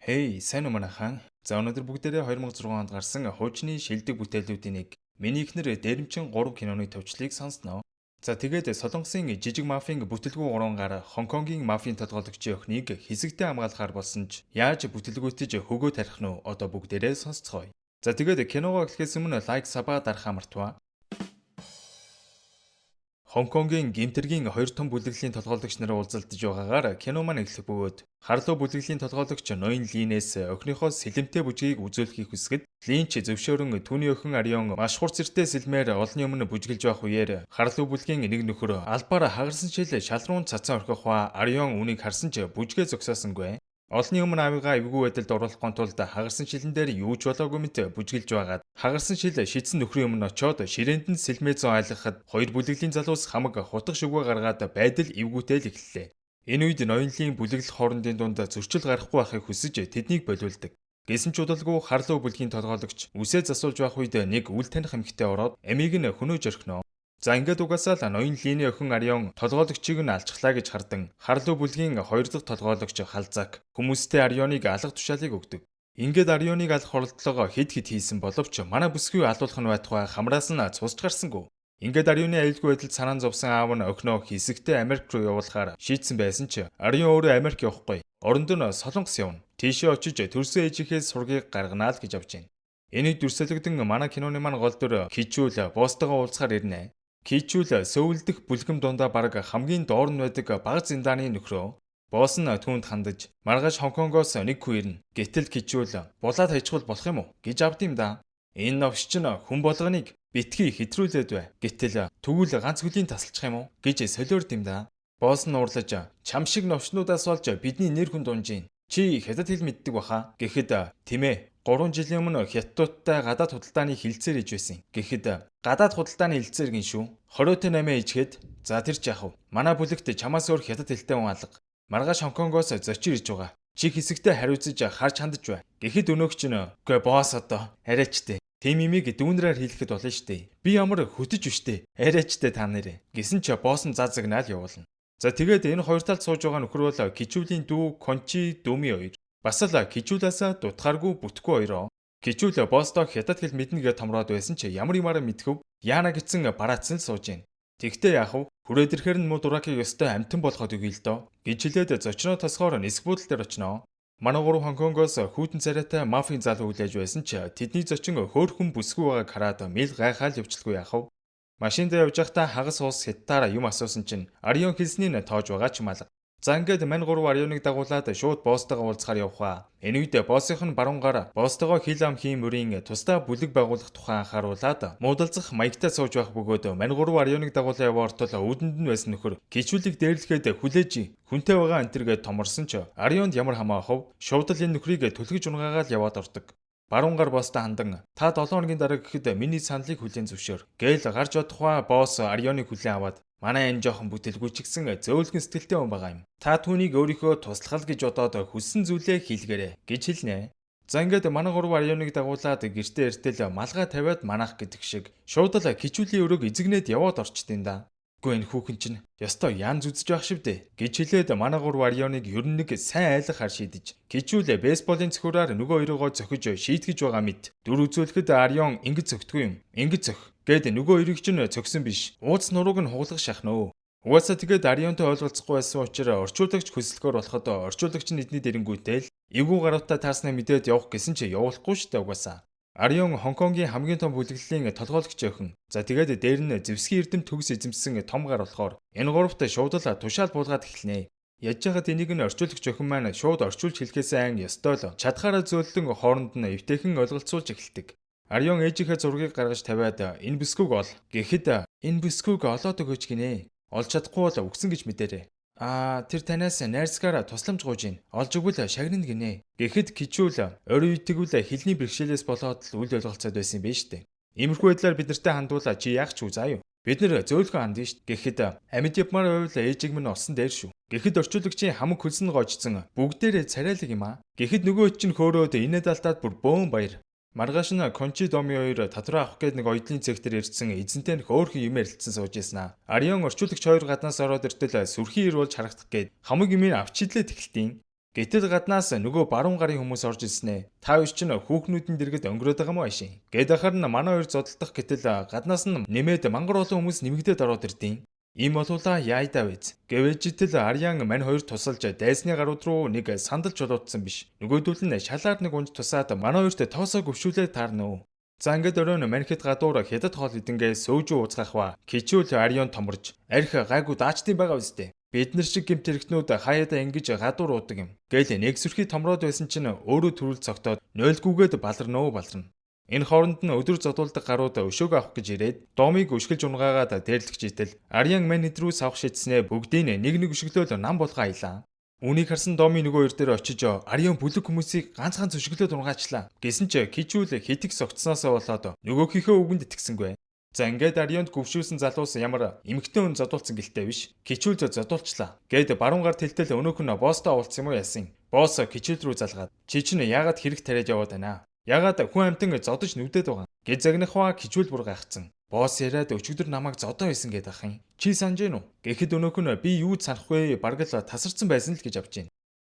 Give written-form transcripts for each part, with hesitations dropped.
Хей, сайн уу манайхан. За өнөөдөр бүгдээрээ 2006 онд гарсан хуучны шилдэг бүтээлүүдийн нэг миний ихнэр дээрэмчин 3 киноны төвчлийг сонсноо. За тэгээд Солонгосын жижиг мафийн бүтэлгүй 3 гар Хонконгийн мафийн толгойлогчийн охиныг хэсэгтээ хамгаалахаар болсон ч яаж бүтэлгүйтэж хөгөө тарих нь одоо бүгдээрээ сонсцгоё. За тэгээд киногоо эхлэхээс өмнө лайк сабаа дарахаа мартаваа. Хонконгийн гэмтэргийн 2 том бүлэглэлийн толгойлогч нараа уулзалтж байгаагаар кино маань эхлэх бөгөөд Харлуу бүлэглэлийн толгойлогч Ноён Линээс охиныхоо сэлэмтэй бүжгийг үзүүлэхийг хүсгэд Линч зөвшөөрөн түүний охин Арион маш хурц зэртэй сэлмээр олонний өмнө бүжгэлж байх үеэр Харлуу бүлгийн нэг нөхөр албаар хагарсан шил шалруун цацан орхих ба Арион үнийг харсан ч бүжгээ зогсоосонгүй. Олонний өмнө аавыгаа эвгүй байдалд оруулахын тулд хагарсан шилэн дээр юу ч болоогүй мэт бүжгэлж байгаад хагарсан шил шидсэн нөхрийн өмнө очиод ширээнд нь сэлмээ зон айлгахад хоёр бүлэглэлийн залуус хамаг хутга шүгөө гаргаад байдал эвгүйтэй л эхэллээ. Энэ үед ноёнлын бүлэглэл хоорондын дунд зөрчил гарахгүй байхыг хүсэж тэднийг болиулдаг. Гэсэн ч удалгүй Харлуу бүлгийн толгойлогч үсээ засуулж байх үед нэг үл таних эмэгтэй ороод эмийг нь хөнөөж орхино. За ингээд угаасаа л ноён Линий охин Арион толгойлогчийг нь алчглаа гэж хардан Харлуу бүлгийн 2 дахь толгойлогч Халзаак хүмүүстэй Арионыг алах тушаалыг өгдөг. Ингээд Арионыг алах оролдлого хэд хийсэн боловч манай бүсгүй алуулах нь байтугай хамраас нь цусч гарсангүй. Ингээд Арионы аюулгүй байдалд санаан зовсон аав нь охиноо хэсэгтээ Америк руу явуулахаар шийдсэн байсан ч Арион өөрөө Америк явахгүй. Оронд нь Солонгос явна. Тийшээ очиж төрсөн ээжийнхээ сургийг гарганаа л гэж авч байна. Энийг дүрсэлэгдэн манай киноны маань гол дүр Кичүүл босстойгоо уулзахаар ирнэ. Кичүүл Сөүл дэх бүлгэм дундаа бараг хамгийн доор нь байдаг баг зиндааны нөхрөө. Босс нь түүнд хандаж маргааш Хонконгоос нэг хүн ирнэ. Гэтэл Кичүүл булаад хайчгуул болох юм уу гэж авд юм да. Энэ новш чинь хүн болгоныг битгий хэтрүүлээд бай. Гэтэл тэгвэл ганц хөлийн тасалчих юм уу гэж солиорд юм да. Босс нь уурлаж чам шиг новшнуудаас болж бидний нэр хүн дунжийн. Чи хятад хэл мэддэг баха. Гэхэд тийм ээ. 3 жилийн өмнө Хятадтай гадаад худалдааны хилцээр иж байсан. Гэхэд гадаад худалдааны хилцээр гин шүү. 28 ижгээд за тэр ч яах вэ? Манай бүлэгт чамаас өөр хятад хэлтэй хүн алга. Маргааш Хонконгоос зочир иж байгаа. Чи хэсэгтээ хариуцаж харж хандаж бай. Гэхэд өнөөгч нь үгүй босс одоо арайчтэй. Тим имийг дүүнрээр хэлэхэд болно штэ. Би ямар хөтөж вштэй. Арайчтэй та нарыг. Гэсэн ч босс нь заа загнаал явуулна. За тэгээд энэ хоёр талд сууж байгаа нөхөр бол Кичүүлийн дүү Кончи Дүми хоёр. Бас л Кичүүлээс дутгааргүй бүтггүй хоёроо. Кичүүл боссдоо хятад хэл мэднэ гэж томроод байсан ч ямар юмараа мэдхэв яана гэсэн бараацсан л сууж гин. Тэгтээ яах вэ? Хүрээд ирэхээр нь муу дуракийг өстой амтан болгоход үгүй л доо. Гэж хэлээд зочноо тосгоор нисэх буудлын дээр очноо. Манай гурав Хонконгоос хүүтэн царайтай мафийн залуу хүлээж байсан ч тэдний зочин хөөхөн бүсгүй байгааг хараад мэл гайхаал явчлгүй яах вэ? Машинд явж байхдаа хагас уус хятадаараа юм асуусан чинь Арион хэлсний нь тоож байгаа ч юм алга. За ингээд мань гурав Арионыг дагуулад шууд босстойгоо уулзахаар явхаа. Энэ үед боссынх нь баруун гар босстойгоо хил ам хийм мөрийн тусдаа бүлэг байгуулах тухай анхааруулад муудалцах маягтай сууж байх бөгөөд мань гурав Арионыг дагуулсан яваар тул үүдэнд нь байсан нөхөр Кичүүлийг дээрлэхэд хүлээж хүнтэй байгаа энтергээд томорсон ч Арионд ямар хамаа хов шууд л энэ нөхрийг түлхэж унгаагаад яваад ордог. Баруун гар босстой хандан та 7 хоногийн дараа гэхэд миний саналыг хүлээн зөвшөөр. Гээл гарч одохва босс Арионыг хүлээн аваад манай энэ жоохон бүтэлгүй ч гэсэн зөөлгөн сэтгэлтэй хүн байгаа юм. Та түүнийг өөрийнхөө туслахал гэж бодоод хүссэн зүйлээ хийлгээрэй гэж хэлнэ. За ингээд манай гурав Арионыг дагуулад гэртээ эртэл малгай тавиад манах гэдэг шиг шууд л Кичүүлийн өрөөг эзэгнээд яваад орчдیں۔ Да. Үгүй энэ хүүхэн чинь ёстой янз үзэж байх шивдэ гэж хэлээд манай гурав Арионыг ер нь нэг сайн айлгахаар шийдэж Кичүүл бейсболын цөхөрөөр нөгөө хоёроо зөхиж шийтгэж байгаа мэт дүр үзүүлэхэд Арион ингэж зөгтгүй юм. Ингэж зөх гэд нөгөө хоёрыг чинь цогсон биш. Ууц нурууг нь хуглах шахнаа. Угаасаа тэгээд Арионтой ойлголцохгүй байсан учраас орчуулагч хөсөлгөөр болоход орчуулагч нь эдний дэрэнгүүтэл эвгүй гаруудаа таарснаа мэдээд явах гэсэн чи явуулахгүй штэ угаасаа. Арион Хонконгийн хамгийн том бүлэглэлийн толгойлогч охин. За тэгээд дээр нь зэвсгийн эрдэм төгс эзэмсэн том гар болохоор энэ гуравт шууд л тушаал буулгаад эхэлнэ. Яаж яагаад энийг нь орчуулагч охин маань шууд орчуулж хэлхээс айн ёстой л чадхаараа зөөлдөн хооронд нь эвтэйхэн ойлголцуулж эхэлдэг. Арион ээжийнхээ зургийг гаргаж тавиад энэ бүсгүйг ол гэхэд энэ бүсгүйг олоод өгөөч гинэ. Олж чадахгүй бол өгсөн гэж мэдээрэй. Тэр танаас найрсгаараа тусламж гуйж гин. Олж өгвөл шагнана гинэ. Гэхэд Кичүүл орой үйтгүүл хэлний бэрхшээлээс болоод л үл ойлголцоод байсан юм байна штэ. Иймэрхүү байдлаар бид нартай хандуулаа чи яах ч үгүй заа юу. Бид нэр зөөлхөн хандна штэ. Гэхэд амьд явмаар байвал ээжиг минь олсон дээр шүү. Гэхэд орчуулагчийн хамаг хөлсөн гойжцсан бүгдээрээ царайлаг юм аа. Гэхэд нөгөө чинь хөөрөөд инээд алдаад бүр бөөн баяр. Маргааш нь Кончи Доми хоёр татвар авах гээд нэг оёдлын цэгтэр ирсэн эзэнтэй нэг хөөрхөн юм ярилцсан сууж яснаа. Арион орчуулагч хоёр гаднаас ороод иртэл сүрхий ир болж харагдах гээд хамаг юмыг авч идлээ тэгэлтийн. Гэтэл гаднаас нөгөө баруун гарын хүмүүс орж ирснэ. Та хоёр чинь хүүхнүүдэн дэргэд өнгөрөөд байгаа мó ашин. Гэт ахаар нь манай хоёр зодтолдох гэтэл гаднаас нь нэмээд мангар олон хүмүүс нэмэгдээд ороод ирдیں۔ Ийм болуулаа яайдаа вэз. Гэвэжтэл Арьян мань хоёр тусалж дайсны гарууд руу нэг сандал чулуутсан биш. Нөгөөдөл нь шалаар нэг унж тусаад манай хоёрт тоосоо гөвшүүлээд таарна. За ингээд өрөөнө манхит гадуур хятад хоол идэнгээ сөөжөө ууцгаах ба кичүүл Арьян томорж арх гайгүй даачдын байгаа үстэй. Бид нар шиг гэмт хэрэгтнүүд хаяада ингэж гадуур уудаг юм. Гээл нэг сүрхий томроод байсан чинь өөрөө төрүүл цогтоод нойлгүйгээд баларна. Энэ хооронд нь өдөр зодуулдаг гарууд өшөөг авах гэж ирээд домыг өшгөлж унгаагаад дээрлэгч итэл Арьян мань рүү савх шийдснээ бүгдийг нэг өшгөлөөл нам болгоо аялаа. Үүнийг харсан домын нөгөө хоёр дээр очиж Арьян бүлэг хүмүүсийг ганцхан зөвшөглөөд унгаачлаа. Гэсэн ч кичүүл хитэг согтсноосоо болоод нөгөөхийнхөө үгэнд итгэсэнгүй. За ингээд Арьянд гөвшүүлсэн залуус ямар эмэгтэй хүн зодуулсан гэлтэй биш. Кичүүл зодуулчлаа. Гээд баруун гар тэлтэл өнөөх нь босстой уулзсан юм уу яасан. Босс кичүүл рүү залгаад чи чинь яагаад хэрэг тариад яваад байна? Яагаад хүн амтан зодож нүдэд байгаа? Гэж загнахва кичүүл бүр гайхацсан. Босс яриад өчигдөр намайг зодоо байсан гээд ахын. Чи санаж гэнэ үү? Гэхэд өнөөх нь би юу санахгүй бараг л тасарсан байсан л гэж авч гин.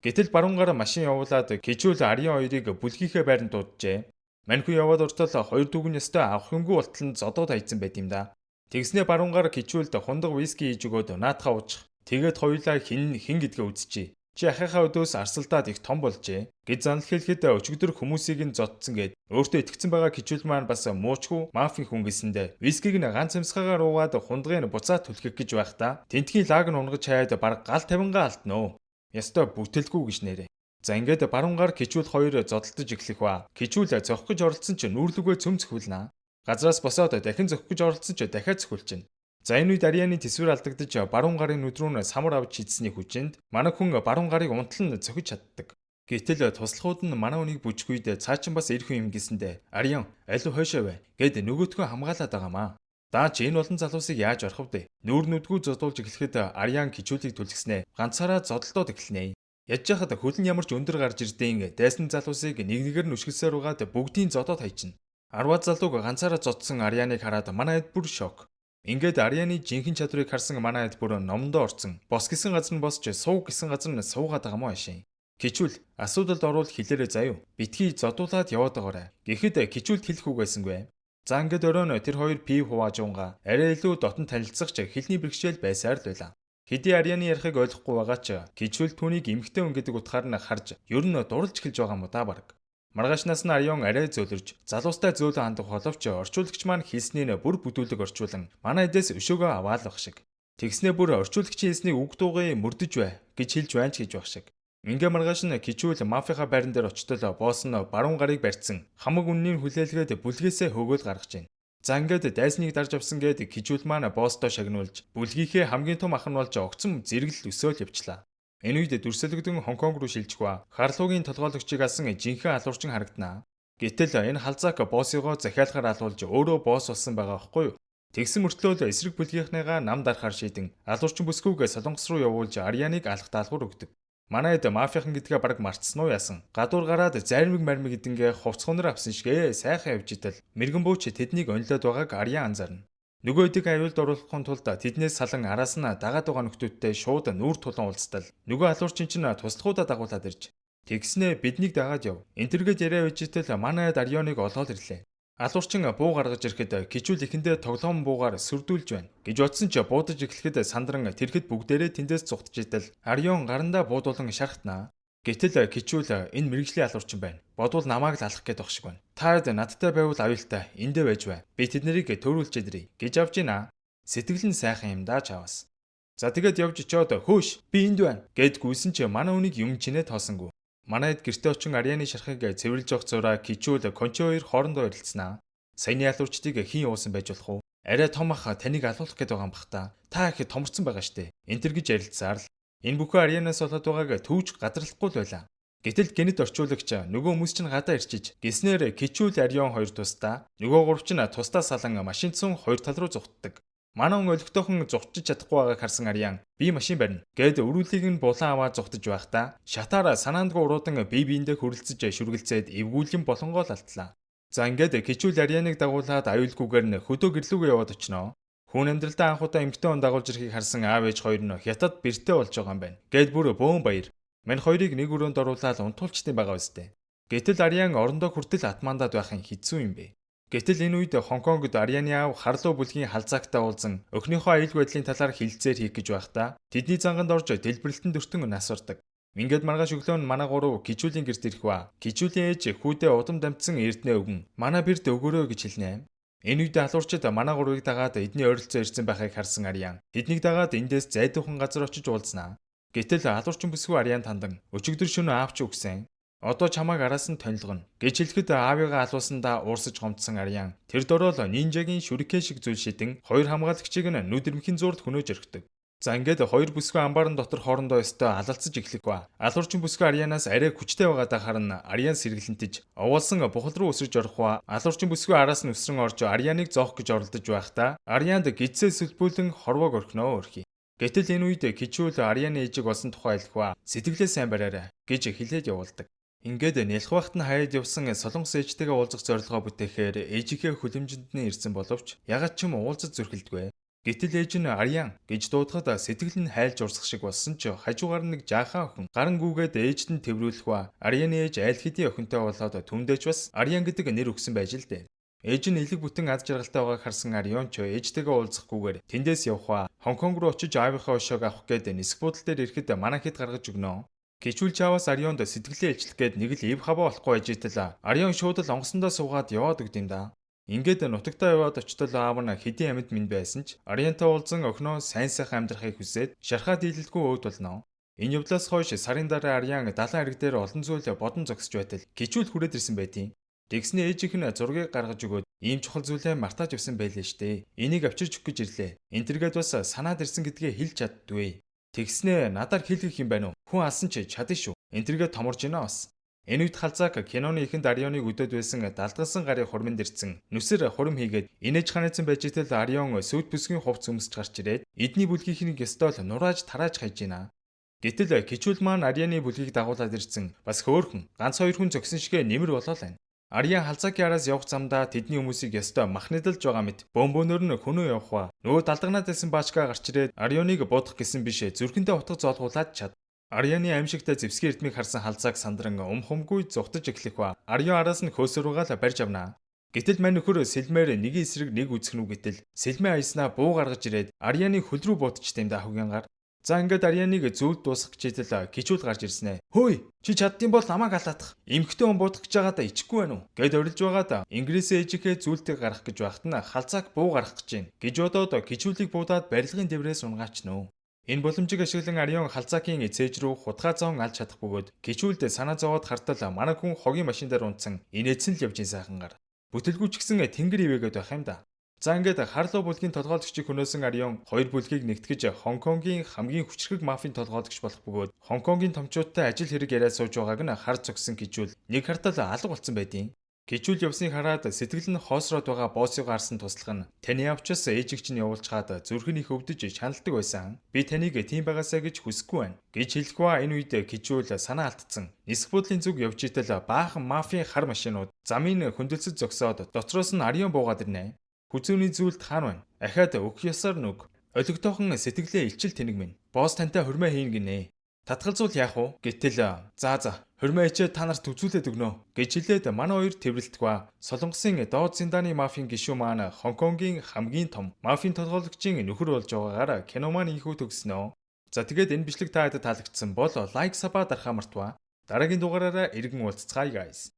Гэтэл баруун гар машин явуулаад кичүүл Арьян хоёрыг бүлгийнхээ байранд дуудажээ. Маньхүү яваад уртал хоёр дүүгэн ёстой авах юмгүй болтол нь зодоод хайцсан байт юм да. Тэгснээ баруун гар кичүүлд хундаг виски хийж өгөөд наатахаа уучих. Тэгээд хоёулаа хин гэдгээ үзчихье. Чи ахыхаа өдөөс арсалдаад их том болжээ. Гэж занал хэлэхэд өчигдөр хүмүүсийг нь зодцсон гэд өөртөө итгэцэн байгаа кичүүл маань бас муучгүй мафийн хүн гэсэндэ вискиг нь ганц амсгаагаар уугаад хундгыг нь буцаад түлхэх гэж байхдаа тентгийн лаг нь унгаж хаяад баг гал тавингаа алтнаа. Ястой бүтэлгүй гэж нэрэ. За ингээд баруун гар кичүүл хоёр зодтолдож эхлэх ба кичүүл зохих гэж оролцсон ч нүүрлүгөө цөм цөхүүлнэ. Газраас босоод дахин зохих гэж оролцсон ч дахиад цөхүүлчихнэ. За энэ үед Арьяны тэсвэр алдагдаж баруун гарын нүдрүүн самар авч чийдсэний хүчинд манай хүн баруун гарыг унтлан цохиж чаддаг. Гэтэл туслахууд нь манай хүнийг бүжгүйд цаа чин бас ирэх юм гисэндэ Арьян алуу хойшоо бай гэд нөгөөдгөө хамгаалаад байгаамаа. Даа чи энэ олон залуусыг яаж орох вэ? Нүүр нүдгүү зодуулж эхлэхэд Арьян кичүүлийг түлхснэ. Ганцаараа зодолдоод эхэлнэ. Ядж хахад хөлн ямар ч өндөр гарч ирдэйн дайсан залуусыг нэгээр нь өшгөлсөөр угаад бүгдийн зодоод хайчна. 10 залууг ганцаараа зодсон Арьяныг хараад манай хэд бүр шок. Ингээд Арьяны жинхэнэ чадварыг харсан манай хэд бүр номдоо орсон. Бос гэсэн газар нь босч сууг гэсэн газар нь суугаад байгаа мó ашин. Кичүүл асуудалд орвол хэлээрэй заяа. Битгий зодуулаад яваад байгаарай. Гэхэд кичүүлд хэлэх үг байсангүй. За ингээд өрөөнө тэр хоёр пив хувааж уунгаа арай илүү дотн танилцах ч хэлний бэрхшээл байсаар л байлаа. Хэдий Арьяны ярихыг ойлгохгүй байгаа ч кичүүл түүнийг эмгтэй хүн гэдэг утгаар нь харж ер нь дурлж эхэлж байгаа юм да баг. Маргаашнаас нь Арьян арай зөөлрж залуустай зөөлөн хандах боловч орчуулагч маань хийснийг бүр бүдүүлэг орчуулан манай эдээс өшөөгөө аваалах шиг. Тэгснээ бүр орчуулагчийн хэлснийг үг дуугыг мөрдөж бай гэж хэлж байна ч гэж баг шиг. Ингээ маргааш нь кичүүл мафийнхаа байран дээр очтол босс нь баруун гарыг барьцсан хамаг үннийг хүлээлгээд бүлгээсээ хөөгөөд гаргаж байна. За ингээд дайсныг дарж авсан гээд кичүүл маань боссдоо шагнуулж бүлгийнхээ хамгийн том ах нь болж огцом зэрэгэл өсөөл явчлаа. Энэ үед дүрсэлэгдэн Хонконг руу шилжих ба Харлуугийн толгойлогчийг алсан жинхэнэ алуурчин харагданаа. Гэтэл энэ халзаак боссыгоо захиалахаар алуулж өөрөө босс болсон байгаа байхгүй юу? Тэгсэн мөртлөө эсрэг бүлгийнхнийгаа нам дарахаар шийдэн алуурчин бүсгүйг Солонгос руу явуулж Арьяныг алах даалгавар өгдөг. Манайд мафийн гэдгээ бараг мартсан уу яасан. Гадуур гараад зармиг мармиг гэдгээ хувцхонор авсан шигээ сайхан явж идэл мэрэгэн бууч тэднийг онлоод байгааг Арьян анзаарна. Нөгөө эдэг аюулд оруулахын тулд тэднээс салан араас нь дагаад байгаа нөхдүүдтэй шууд нүүр тулан уулзтал нөгөө алуурчин чинь туслахуудаа дагуулад ирж тэгснэ биднийг дагаад яв. Энтергээд яриа үжитэл манайд Арьяныг олоод ирлээ. Алуурчин буу гаргаж ирэхэд кичүүл ихэндээ тоглоом буугаар сүрдүүлж байна гэж бодсон ч буудаж эхлэхэд сандран тэрхэд бүгдээрээ тэндээс цугтж идэл Арьян гарандаа буудуулан шархтнаа. Гэтэл кичүүл энэ мэрэгжлийн алуурчин байна. Бодвол намайг л алах гээд байх шиг байна. Та надтай байвал аюултай эндээ байж бай. Би тэднийг төрүүлж идрий гэж авч гинэ. Сэтгэл нь сайхан юм да чавас. За тэгээд явж очиод хөөш би энд байна гэд гүйсэн ч манай үнийг юм чинээ тоосонгүй. Манайд гэрте очин Арьяны шархыг цэвэрлж явах зураа кичүүл кончи хоёр хоорондоо ярилцсанаа. Саяны алуурчдыг хийн уусан байж болох уу? Арай том ах таныг алуулах гээд байгаа юм бах та. Та их томорцсон байгаа штэ. Энтэр гэж ярилцсаар л энэ бүхэн Арьянаас болоод байгааг төвж гадралахгүй л байлаа. Гэтэл гэнэт орчуулагч нөгөө хүмүүс чинь гадаа ирчиж гиснээр кичүүл Арьян хоёр тусдаа нөгөө гурав чинь тусдаа салан машинцсан хоёр тал руу зүгтдэг. Манай хүн олигтойхон зугтж чадахгүй байгааг харсан Арьян би машин барина гэд өрүүлийг нь булан аваад зугтаж байхдаа шатаараа санаандгүй уруудан бие биендээ хөрөлцөж шүргэлцээд эвгүүлэн болонгоо л алтлаа. За ингээд кичүүл Арьяныг дагуулад аюулгүйгээр нь хөдөө гэрлүүгээ яваад очноо. Хүн амьдралдаа анхудаа эмгтэн хүн дагуулж ирэхийг харсан аав ээж хоёр нь хятад бэртээ болж байгаа юм байна. Гэд бүр бөөн баяр. Мань хоёрыг нэг өрөөнд оруулаад унтуулчдсан байгаа үстэй. Гэтэл Ариан орондоо хүртэл Атмандад байх нь хэцүү юм бэ. Гэтэл энэ үед Хонконгод Арианы аав Харлуу бүлгийн халзаагтай уулзан өхнийхөө аюул байдлын талаар хилцээр хийх гэж байхдаа тэдний занганд орж дэлбэрэлтэн дөртөн нас ордог. Ингээд маргааш өглөө нь манай гурав Кичүүлийн гэрт ирэх ба. Кичүүлийн ээж хүүдээ удам дамжсан эрдэнэ өгөн манай бэрт өгөөрэй гэж хэлнэ. Энэ үед алуурчид манай гурвыг дагаад эдний ойролцоо ирсэн байхыг харсан Ариан тэднийг дагаад эндээс зайдуухан газар очиж уулзнаа. Гэтэл алуурчин бүсгүй Ариан тандан өчигдөр шөнө аавч үгсэн. Одоо чамайг араас нь тонилгоно гэж хэлэхэд аавыгаа алуусандаа уурсаж гомдсон Ариан тэр дөрөөл нинжагийн шүрикэ шиг зүйл шидэн хоёр хамгаалагчийг нь нүдэрмхийн зуурд хөнөөж орхидог. За ингээд хоёр бүсгүй амбарын дотор хоорондоо өстөө алалцаж эхлэх ба. Алуурчин бүсгүй Арианаас арай хүчтэй байгаадаа харна Ариан сэргэлэнтэж овоолсон бухал руу өсөж орох ба. Алуурчин бүсгүй араас нь өсрөн орж Арианыг зоох гэж оролдож байхдаа Арианд гидсээ сүлбүүлэн хорвоог орхиноо өрхий. Гэтэл энэ үед Кичүүл Арианы ээжийг олсон тухай хэлэх ба. Сэтгэлээ сайн бариарай гэж хэлээд явуулдаг. Ингээд нэлэх багт нь хаяад явсан солонгос ээжтэйгээ уулзах зорилгоо бүтээхээр ээжийнхээ хүлэмжинд нь ирсэн боловч ягаад ч юм уулзаж зөрхилдгүй. Гэтэл ээж нь Ариан гэж дуудахад сэтгэл нь хайлж урсах шиг болсон ч хажуугаар нэг жаахан охин гаран гүгээд ээжд нь тэврүүлэх ба. Арианы ээж айл хэдийн охинтой болоод түндээч бас Ариан гэдэг нэр өгсөн байж л дээ. Ээж нь элэг бүтэн аз жаргалтай байгааг харсан Арион ч ээжтэйгээ уулзахгүйгээр тэндээс явах ба. Хонконг руу очиж аавынхаа өшөөг авах гээд нисэх буудлын дээр ирэхэд манайхэд гаргаж өгнө. Кичүүл чаваас Арионд сэтгэлээ илчлэх гээд нэг л ив хаваа болохгүй ажийтал Арион шууд л онгоцондоо суугаад яваад өгд юм да. Ингээд нутагтаа яваад очтол аав нь хэдийн амьд минь байсан ч Ариантай уулзан охиноо сайн сайхан амьдрахыг хүсээд шархаа дийлэлгүй өөд болно. Энэ явдлаас хойш сарын дараа Ариан далайн ирэг дээр олон зүйл бодон зогсож байтал Кичүүл хүрээд ирсэн байдیں۔ Тэгснэ ээжийнх нь зургийг гаргаж өгөөд ийм чухал зүйлээ мартаж явсан байлээ штэ. Энийг авчирч өгөх гэж ирлээ. Энтергээд бас санаад ирсэн гэдгээ хэлж чаддгүй. Тэгснэ надаар хэлгэх юм байна уу? Хүн алсан ч чадна шүү. Энтергээ томорж гинэ бас. Энэ үед халзаак киноны ихэнд Арионыг өдөөд байсан далдгасан гарын хурманд ирсэн. Нүсэр хурим хийгээд инээж ханацсан байж итэл Арион сүйд бүсгийн хувцс өмсч гарч ирээд эдний бүлгийнхнийг ёстой л нурааж тарааж хайж гинэ. Гэтэл Кичүүл маань Арианы бүлгийг дагуулад ирсэн. Бас хөөхөн ганц хоёр хүн зөксөн шигэ нэмэр болоо л байна. Ариан халзааки араас явах замдаа тэдний хүмүүсийг ёстой махнадалж байгаа мэт бөмбөнөр нь хөнөө явах ба. Нөгөө далдагнаад байсан баачгаа гарч ирээд Арионыг бодох гэсэн биш зүрхэндээ утга зоолгуулад чад. Арианы аимшигтай зэвсгийн эрдмийг харсан халзааг сандран умхумгүй зүхтаж эхлэх ба. Арион араас нь хөөсөрөөгал барьж авнаа. Гэтэл мань нөхөр сэлмээр нэг эсрэг нэг үзэх нү гэтэл сэлмээ аяснаа буу гаргаж ирээд Арианы хөл рүү буутчихсан юм да хөвгянгаар. За ингээд Арианыг зөвлөлд дуусгах гэжээл Кичүүл гарч ирсэн ээ. Хөөе, чи чаддсан бол намайг алаадах. Эмхтэй хүн буудах гэж байгаадаа ичихгүй байна уу? Гэд орилж байгаадаа Ингээс ээжийнхээ зүйлтийг гаргах гэж байхад нь халзаак буу гаргах гэж байна. Гэж бодоод Кичүүлийг буудаад барилгын дэврээс унгаачнаа. Энэ боломжийг ашиглан Арион халзаакийн цээж рүү хутгаа зоон алж чадах бөгөөд Кичүүлд санаа зовоод хартал манай хүн хогийн машин дээр унтсан инээдсэн л явж сайхангаар. Бүтэлгүйч гисэн тэнгэр ивэгээд байх юм да. За ингээд Харлуу бүлгийн толгойлогчийг хөнөөсөн Арион хоёр бүлгийг нэгтгэж Хонконгийн хамгийн хүчрхэг мафийн толгойлогч болох бөгөөд Хонконгийн томчуудтай ажил хэрэг яриад сууж байгааг нь харж зогсон Кичүүл нэг хартал алга болсон байдیں۔ Кичүүл явсныг хараад сэтгэл нь хоосроод байгаа боссыг харсан туслах нь таны явчаас ээжиг чинь явуулж хаад зүрхэн их өвдөж чаналдаг байсан. Би таныг тийм байгаасаа гэж хүсэхгүй байна гэж хэлэхгүй энэ үед Кичүүл санаа алдсан. Нисэх буудлын зүг явж итэл баахан мафийн хар машинууд замын хөндлөсөд зогсоод дотроос нь Арион буугаад ирнэ. Хүзүүний зүйлд хаана байна? Ахаад өгөх ёсоор нүг. Олигтойхон сэтгэлээ илчил тэнэг минь. Босс тантай хурмаа хийн гинэ. Татгалзуул яах вэ? Гэтэл за хурмаа ичээ та нарт үзүүлээд өгнө гэж хэлээд манай хоёр тэврэлтэх ба. Солонгосын доод Зиндааны мафийн гишүүн маань Хонконгийн хамгийн том мафийн толгойлогчийн нөхөр болж байгаагаар кино маань ийхүү төгснөө. За тэгээд энэ бичлэг та хэд таалагдсан бол лайк сабаа дарахаа мартва. Дараагийн дугаараараа иргэн уулзцгаая guys.